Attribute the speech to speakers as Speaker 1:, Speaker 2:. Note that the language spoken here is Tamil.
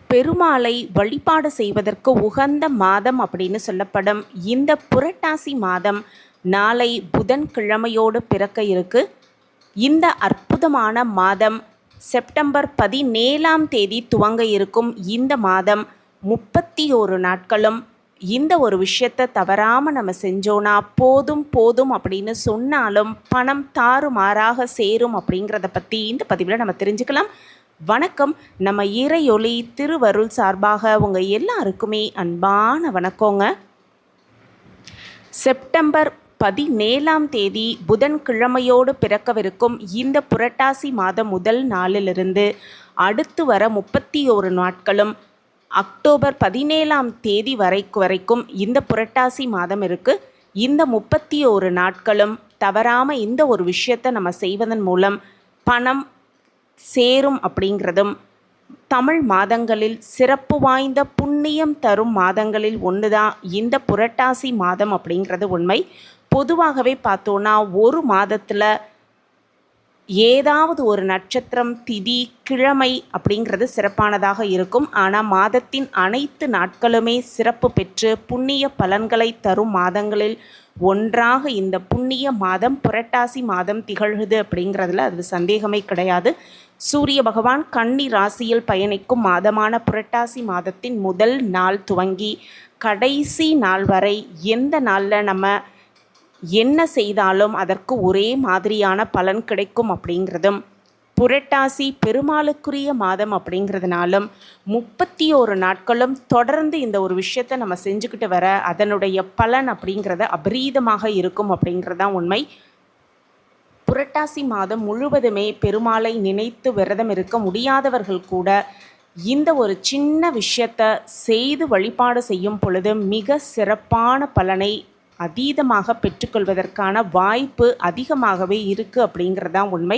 Speaker 1: பெருமாளை வழிபாடு செய்வதற்கு உகந்த மாதம் அப்படின்னு சொல்லப்படும் இந்த புரட்டாசி மாதம் நாளை புதன்கிழமையோடு பிறக்க இருக்கு. இந்த அற்புதமான மாதம் செப்டம்பர் 17ஆம் தேதி துவங்க இருக்கும். இந்த மாதம் 31 நாட்களும் இந்த ஒரு விஷயத்தை தவறாமல் நம்ம செஞ்சோன்னா போதும் போதும் அப்படின்னு சொன்னாலும் பணம் தாறுமாறாக சேரும் அப்படிங்கிறத பற்றி இந்த பதிவில் நம்ம தெரிஞ்சுக்கலாம். வணக்கம். நம்ம இறையொளி திருவருள் சார்பாக உங்கள் எல்லாருக்குமே அன்பான வணக்கங்க. செப்டம்பர் 17ஆம் தேதி புதன்கிழமையோடு பிறக்கவிருக்கும் இந்த புரட்டாசி மாதம் முதல் நாளிலிருந்து அடுத்து வர 31 நாட்களும் அக்டோபர் 17ஆம் தேதி வரைக்கும் இந்த புரட்டாசி மாதம் இருக்குது. இந்த 31 நாட்களும் தவறாமல் இந்த ஒரு விஷயத்தை நம்ம செய்வதன் மூலம் பணம் சேரும் அப்படிங்கிறதும் தமிழ் மாதங்களில் சிறப்பு வாய்ந்த புண்ணியம் தரும் மாதங்களில் ஒன்று தான் இந்த புரட்டாசி மாதம் அப்படிங்கிறது உண்மை. பொதுவாகவே பார்த்தோன்னா ஒரு மாதத்தில் ஏதாவது ஒரு நட்சத்திரம், திதி, கிழமை அப்படிங்கிறது சிறப்பானதாக இருக்கும். ஆனால் மாதத்தின் அனைத்து நாட்களுமே சிறப்பு பெற்று புண்ணிய பலன்களை தரும் மாதங்களில் ஒன்றாக இந்த புண்ணிய மாதம் புரட்டாசி மாதம் திகழ்குது அப்படிங்கிறதுல அது சந்தேகமே கிடையாது. சூரிய பகவான் கன்னி ராசியில் பயணிக்கும் மாதமான புரட்டாசி மாதத்தின் முதல் நாள் துவங்கி கடைசி நாள் வரை எந்த நாளில் நம்ம என்ன செய்தாலும் அதற்கு ஒரே மாதிரியான பலன் கிடைக்கும் அப்படிங்கிறதும், புரட்டாசி பெருமாளுக்குரிய மாதம் அப்படிங்கிறதுனாலும் 31 நாட்களும் தொடர்ந்து இந்த ஒரு விஷயத்தை நம்ம செஞ்சுக்கிட்டு வர அதனுடைய பலன் அப்படிங்கிறத அபரீதமாக இருக்கும் அப்படிங்கிறதான் உண்மை. புரட்டாசி மாதம் முழுவதுமே பெருமாளை நினைத்து விரதம் இருக்க முடியாதவர்கள் கூட இந்த ஒரு சின்ன விஷயத்தை செய்து வழிபாடு செய்யும் பொழுது மிக சிறப்பான பலனை அதீதமாக பெற்றுக்கொள்வதற்கான வாய்ப்பு அதிகமாகவே இருக்குது அப்படிங்கிறதான் உண்மை.